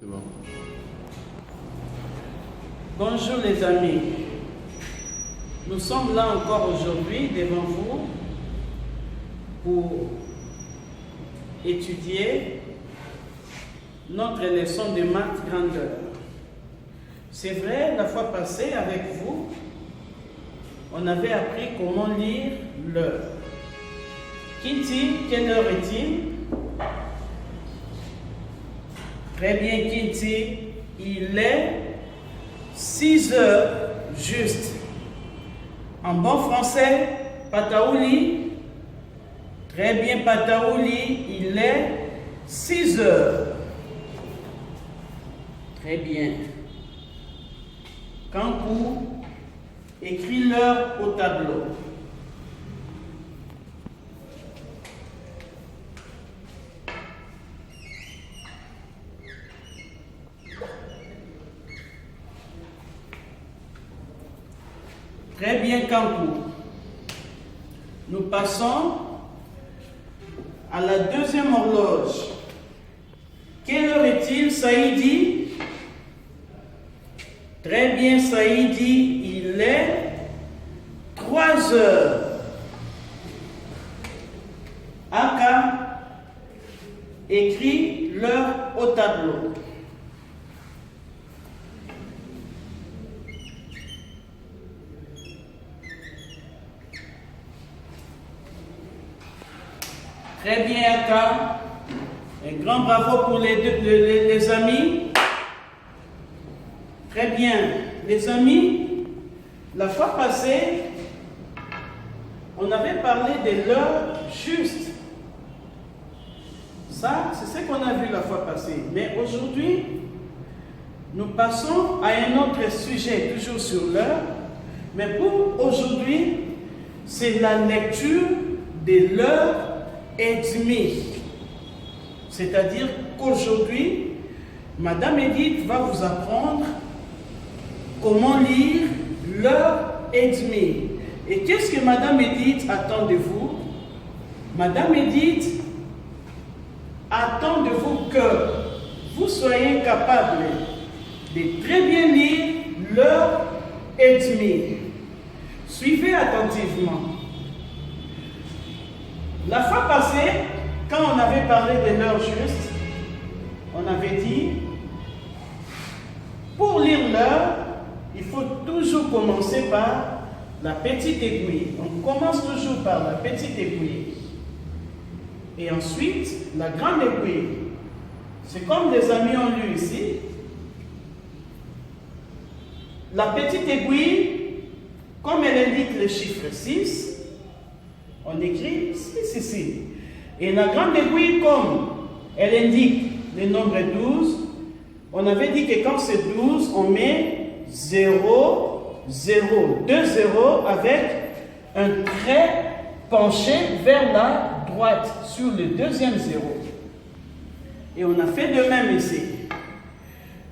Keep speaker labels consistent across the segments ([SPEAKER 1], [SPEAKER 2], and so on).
[SPEAKER 1] C'est bon.
[SPEAKER 2] Bonjour les amis, nous sommes là encore aujourd'hui devant vous pour étudier notre leçon de maths grandeur. C'est vrai, la fois passée avec vous, on avait appris comment lire l'heure. Kinti, quelle heure est-il? Très bien, Kinti, il est 6 heures juste. En bon français, Pataouli. Très bien, Pataouli, il est 6 heures. Très bien. Kankou, écris l'heure au tableau. Très bien, Kankou. Nous passons à la deuxième horloge. Quelle heure est-il, Saïdi? Très bien, Saïdi, il est 3 heures. Aka, écris l'heure au tableau. Très bien, Aka. Un grand bravo pour les amis. Très bien. Les amis, la fois passée, on avait parlé de l'heure juste. Ça, c'est ce qu'on a vu la fois passée. Mais aujourd'hui, nous passons à un autre sujet, toujours sur l'heure. Mais pour aujourd'hui, c'est la lecture de l'heure et demie. C'est-à-dire qu'aujourd'hui, Madame Edith va vous apprendre comment lire l'heure et demie. Et qu'est-ce que Madame Edith attend de vous? Madame Edith attend de vous que vous soyez capable de très bien lire l'heure et demie. Suivez attentivement. La fois passée, quand on avait parlé de l'heure juste, on avait dit, pour lire l'heure, il faut toujours commencer par la petite aiguille. On commence toujours par la petite aiguille. Et ensuite, la grande aiguille. C'est comme les amis ont lu ici. La petite aiguille, comme elle indique le chiffre 6, on écrit 6 ici. Et la grande aiguille, comme elle indique le nombre 12, on avait dit que quand c'est 12, on met 0, 0, 2 0 avec un trait penché vers la droite sur le deuxième 0. Et on a fait de même ici.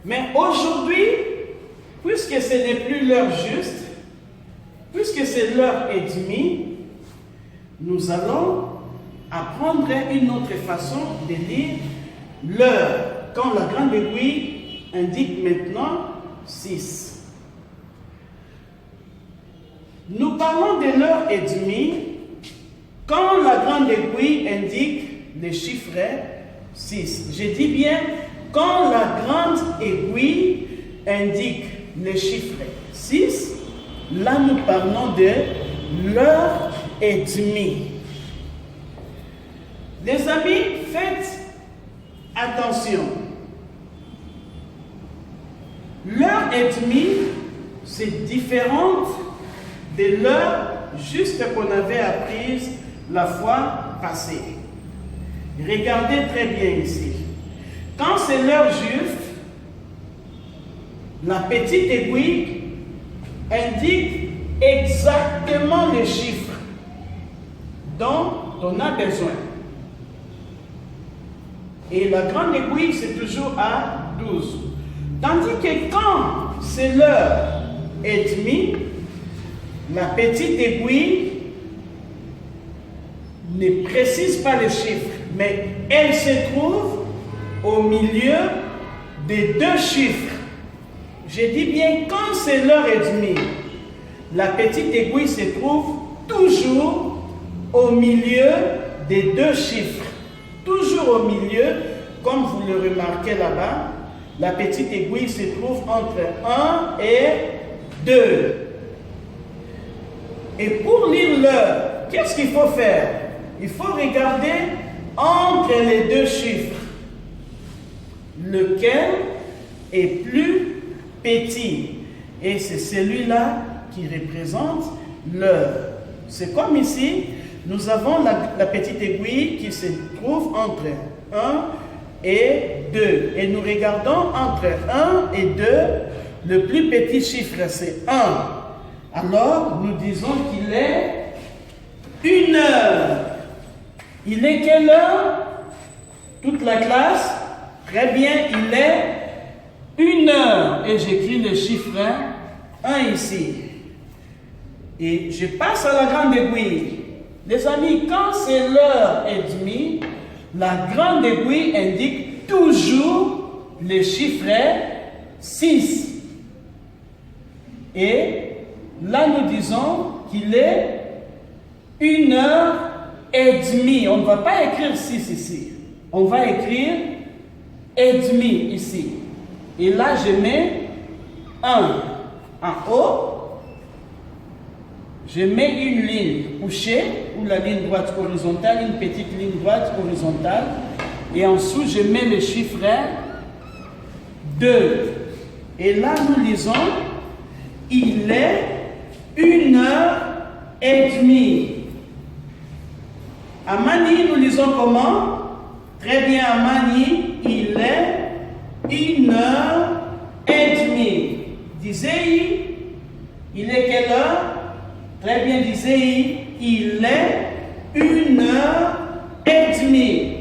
[SPEAKER 2] Mais aujourd'hui, puisque ce n'est plus l'heure juste, puisque c'est l'heure et demie, nous allons apprendre une autre façon de lire l'heure, quand la grande aiguille indique maintenant 6. Nous parlons de l'heure et demie quand la grande aiguille indique le chiffre 6. Je dis bien quand la grande aiguille indique le chiffre 6, là nous parlons de l'heure et demie. Les amis, faites attention. L'heure et demie, c'est différente de l'heure juste qu'on avait apprise la fois passée. Regardez très bien ici. Quand c'est l'heure juste, la petite aiguille indique exactement les chiffres dont on a besoin. Et la grande aiguille, c'est toujours à 12. Tandis que quand c'est l'heure et demie, la petite aiguille ne précise pas les chiffres, mais elle se trouve au milieu des deux chiffres. Je dis bien quand c'est l'heure et demie, la petite aiguille se trouve toujours au milieu des deux chiffres. Toujours au milieu, comme vous le remarquez là-bas, la petite aiguille se trouve entre 1 et 2. Et pour lire l'heure, qu'est-ce qu'il faut faire? Il faut regarder entre les deux chiffres. Lequel est plus petit? Et c'est celui-là qui représente l'heure. C'est comme ici, nous avons la petite aiguille qui se trouve entre 1 et 2. Et nous regardons entre 1 et 2, le plus petit chiffre c'est 1. Alors, nous disons qu'il est 1 heure. Il est quelle heure? Toute la classe? Très bien, il est 1 heure. Et j'écris le chiffre 1 ici. Et je passe à la grande aiguille. Les amis, quand c'est l'heure et demie, la grande aiguille indique toujours le chiffre 6. Et là, nous disons qu'il est 1 heure et demie. On ne va pas écrire 6 ici. On va écrire et demi ici. Et là, je mets 1 en haut. Je mets une ligne couchée, ou la ligne droite horizontale, une petite ligne droite horizontale. Et en dessous, je mets le chiffre 2. Et là, nous lisons, il est 1 heure et demie. À Mani, nous lisons comment? Très bien, à Mani, il est 1 heure et demie. Disez-y, il est quelle heure? Très bien, disez-y, il est 1 heure et demie.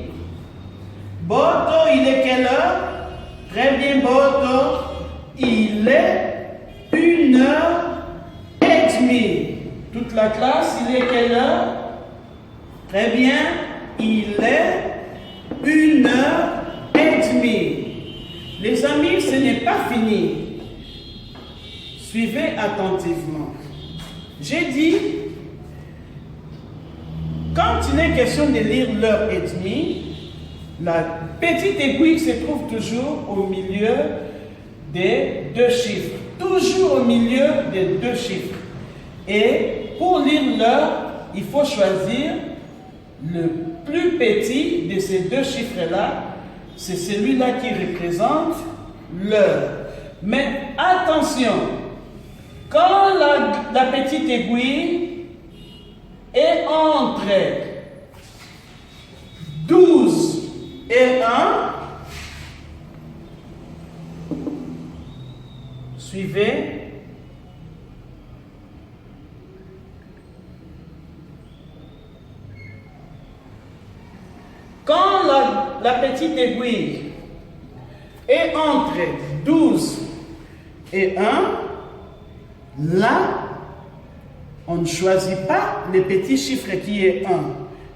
[SPEAKER 2] Boto, il est quelle heure? Très bien, Boto, il est 1 heure et demie. Toute la classe, il est quelle heure? Très bien, il est 1 heure et demie. Les amis, ce n'est pas fini. Suivez attentivement. J'ai dit, quand il est question de lire l'heure et demie, la petite aiguille se trouve toujours au milieu des deux chiffres. Toujours au milieu des deux chiffres. Et pour lire l'heure, il faut choisir le plus petit de ces deux chiffres-là. C'est celui-là qui représente l'heure. Mais attention, quand la petite aiguille est entre 12 et 1, suivez. Quand la petite aiguille est entre 12 et 1, là, on ne choisit pas le petit chiffre qui est 1,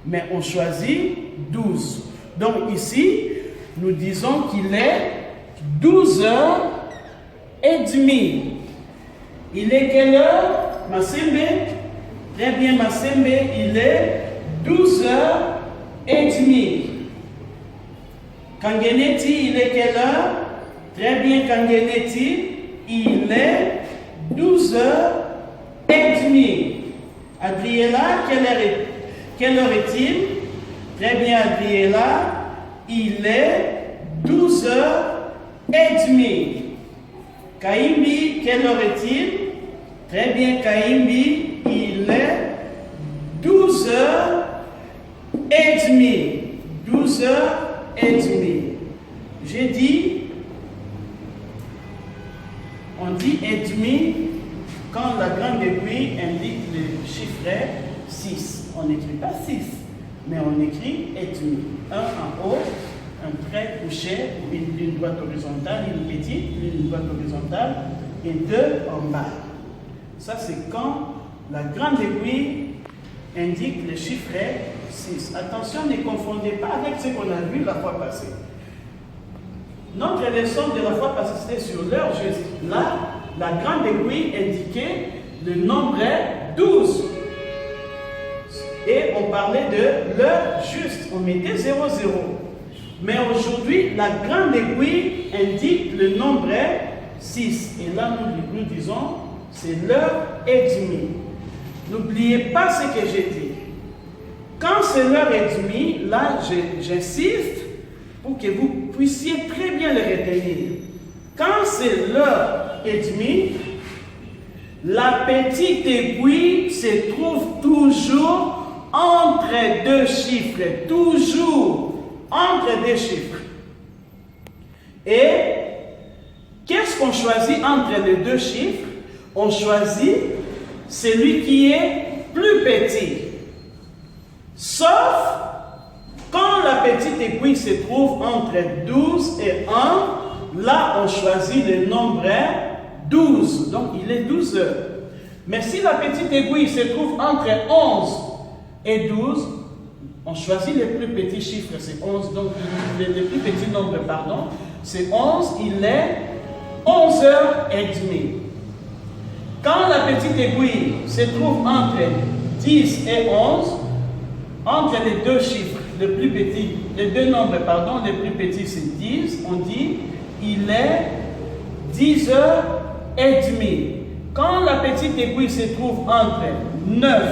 [SPEAKER 2] mais on choisit 12. Donc ici, nous disons qu'il est 12 heures et demie. Il est quelle heure? Massembe? Très bien, Massembe, il est 12 heures et demie. Kangeneti, il est quelle heure? Très bien, Kangeneti, il est 12 heures et demie. Adriela, quelle heure est-il? Très bien, Adriela, il est 12 heures et demie. Kaimbi, quelle heure est-il? Très bien, Kaimbi, il est 12 heures et demie. 12 heures et demie. J'ai dit, on dit et demi quand la grande aiguille indique le chiffre 6. On n'écrit pas 6, mais on écrit et demi. Un en haut, un trait couché, une ligne droite horizontale, une petite ligne droite horizontale, et 2 en bas. Ça, c'est quand la grande aiguille indique le chiffre 6. Attention, ne confondez pas avec ce qu'on a vu la fois passée. Notre leçon de la fois passée, c'était sur l'heure juste. Là, la grande aiguille indiquait le nombre 12. Et on parlait de l'heure juste. On mettait 0, 0. Mais aujourd'hui, la grande aiguille indique le nombre 6. Et là, nous disons, c'est l'heure et demie. N'oubliez pas ce que j'ai dit. Quand c'est l'heure et demie, là, j'insiste pour que vous puissiez très bien le retenir. Quand c'est l'heure et demie, la petite aiguille se trouve toujours entre deux chiffres. Toujours entre deux chiffres. Et qu'est-ce qu'on choisit entre les deux chiffres? On choisit celui qui est plus petit. Sauf quand la petite aiguille se trouve entre 12 et 1, là on choisit le nombre 12. Donc il est 12 heures. Mais si la petite aiguille se trouve entre 11 et 12, on choisit le plus petit chiffre, c'est 11. Donc le plus petit nombre, pardon, c'est 11, il est 11 heures et demie. Quand la petite aiguille se trouve entre 10 et 11, entre les deux chiffres, le plus petit, les deux nombres, pardon, le plus petit c'est 10, on dit il est 10 heures et demie. Quand la petite aiguille se trouve entre 9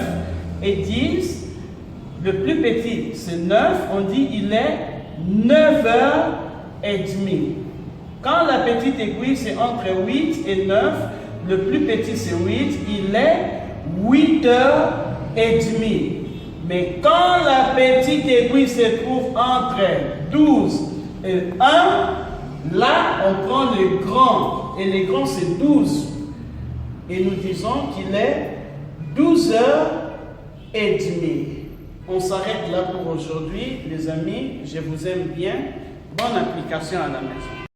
[SPEAKER 2] et 10, le plus petit c'est 9, on dit il est 9 heures et demie. Quand la petite aiguille c'est entre 8 et 9, le plus petit c'est 8, il est 8 heures et demie. Mais quand la petite aiguille se trouve entre 12 et 1, là on prend le grand, et le grand c'est 12. Et nous disons qu'il est 12 heures et demie. On s'arrête là pour aujourd'hui, les amis. Je vous aime bien. Bonne application à la maison.